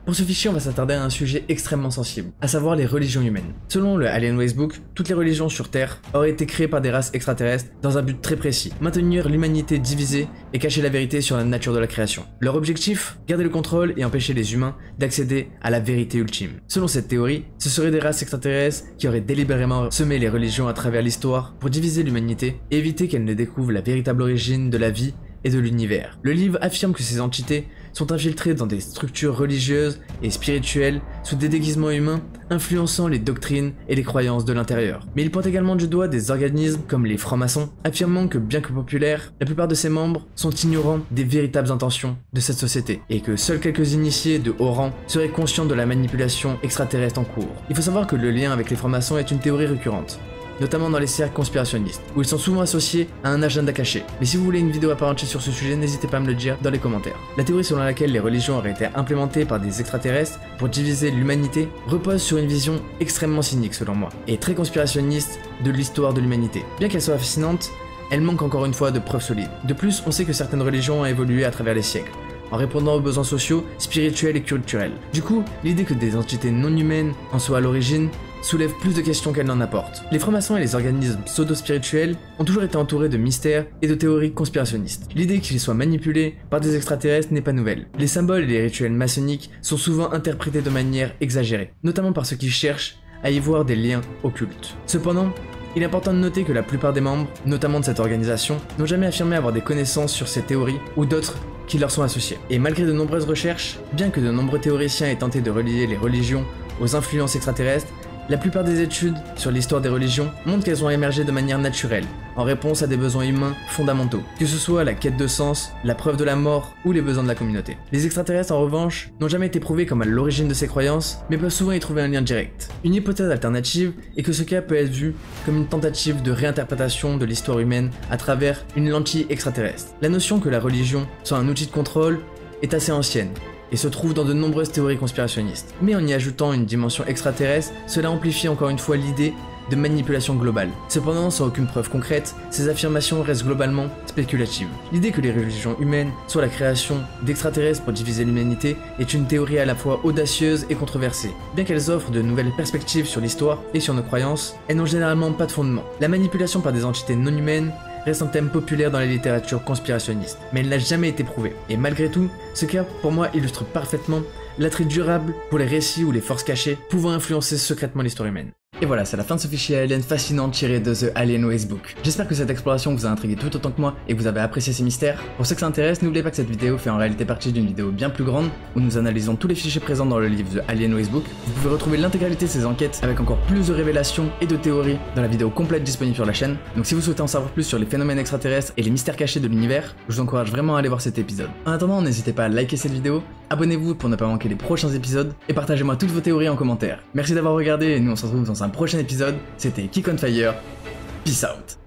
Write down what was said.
Pour ce fichier, on va s'attarder à un sujet extrêmement sensible, à savoir les religions humaines. Selon le Alienways Book, toutes les religions sur Terre auraient été créées par des races extraterrestres dans un but très précis, maintenir l'humanité divisée et cacher la vérité sur la nature de la création. Leur objectif, garder le contrôle et empêcher les humains d'accéder à la vérité ultime. Selon cette théorie, ce seraient des races extraterrestres qui auraient délibérément semé les religions à travers l'histoire pour diviser l'humanité et éviter qu'elle ne découvre la véritable origine de la vie et de l'univers. Le livre affirme que ces entités sont infiltrées dans des structures religieuses et spirituelles sous des déguisements humains, influençant les doctrines et les croyances de l'intérieur. Mais il pointe également du doigt des organismes comme les francs-maçons, affirmant que bien que populaires, la plupart de ses membres sont ignorants des véritables intentions de cette société, et que seuls quelques initiés de haut rang seraient conscients de la manipulation extraterrestre en cours. Il faut savoir que le lien avec les francs-maçons est une théorie récurrente, notamment dans les cercles conspirationnistes, où ils sont souvent associés à un agenda caché. Mais si vous voulez une vidéo à part entière sur ce sujet, n'hésitez pas à me le dire dans les commentaires. La théorie selon laquelle les religions auraient été implémentées par des extraterrestres pour diviser l'humanité repose sur une vision extrêmement cynique selon moi, et très conspirationniste de l'histoire de l'humanité. Bien qu'elle soit fascinante, elle manque encore une fois de preuves solides. De plus, on sait que certaines religions ont évolué à travers les siècles, en répondant aux besoins sociaux, spirituels et culturels. Du coup, l'idée que des entités non humaines en soient à l'origine soulève plus de questions qu'elle n'en apporte. Les francs-maçons et les organismes pseudo-spirituels ont toujours été entourés de mystères et de théories conspirationnistes. L'idée qu'ils soient manipulés par des extraterrestres n'est pas nouvelle. Les symboles et les rituels maçonniques sont souvent interprétés de manière exagérée, notamment par ceux qui cherchent à y voir des liens occultes. Cependant, il est important de noter que la plupart des membres, notamment de cette organisation, n'ont jamais affirmé avoir des connaissances sur ces théories ou d'autres qui leur sont associées. Et malgré de nombreuses recherches, bien que de nombreux théoriciens aient tenté de relier les religions aux influences extraterrestres, la plupart des études sur l'histoire des religions montrent qu'elles ont émergé de manière naturelle, en réponse à des besoins humains fondamentaux, que ce soit la quête de sens, la preuve de la mort ou les besoins de la communauté. Les extraterrestres en revanche n'ont jamais été prouvés comme à l'origine de ces croyances, mais peuvent souvent y trouver un lien direct. Une hypothèse alternative est que ce cas peut être vu comme une tentative de réinterprétation de l'histoire humaine à travers une lentille extraterrestre. La notion que la religion soit un outil de contrôle est assez ancienne, et se trouve dans de nombreuses théories conspirationnistes. Mais en y ajoutant une dimension extraterrestre, cela amplifie encore une fois l'idée de manipulation globale. Cependant, sans aucune preuve concrète, ces affirmations restent globalement spéculatives. L'idée que les religions humaines soient la création d'extraterrestres pour diviser l'humanité est une théorie à la fois audacieuse et controversée. Bien qu'elles offrent de nouvelles perspectives sur l'histoire et sur nos croyances, elles n'ont généralement pas de fondement. La manipulation par des entités non humaines reste un thème populaire dans la littérature conspirationniste, mais elle n'a jamais été prouvée. Et malgré tout, ce cas pour moi illustre parfaitement l'attrait durable pour les récits ou les forces cachées pouvant influencer secrètement l'histoire humaine. Et voilà, c'est la fin de ce fichier alien fascinant tiré de The Alienways Book. J'espère que cette exploration vous a intrigué tout autant que moi et que vous avez apprécié ces mystères. Pour ceux que ça intéresse, n'oubliez pas que cette vidéo fait en réalité partie d'une vidéo bien plus grande où nous analysons tous les fichiers présents dans le livre The Alienways Book. Vous pouvez retrouver l'intégralité de ces enquêtes avec encore plus de révélations et de théories dans la vidéo complète disponible sur la chaîne. Donc si vous souhaitez en savoir plus sur les phénomènes extraterrestres et les mystères cachés de l'univers, je vous encourage vraiment à aller voir cet épisode. En attendant, n'hésitez pas à liker cette vidéo, abonnez-vous pour ne pas manquer les prochains épisodes et partagez-moi toutes vos théories en commentaire. Merci d'avoir regardé et nous on se retrouve dans un prochain épisode. C'était Kick on Fire, peace out.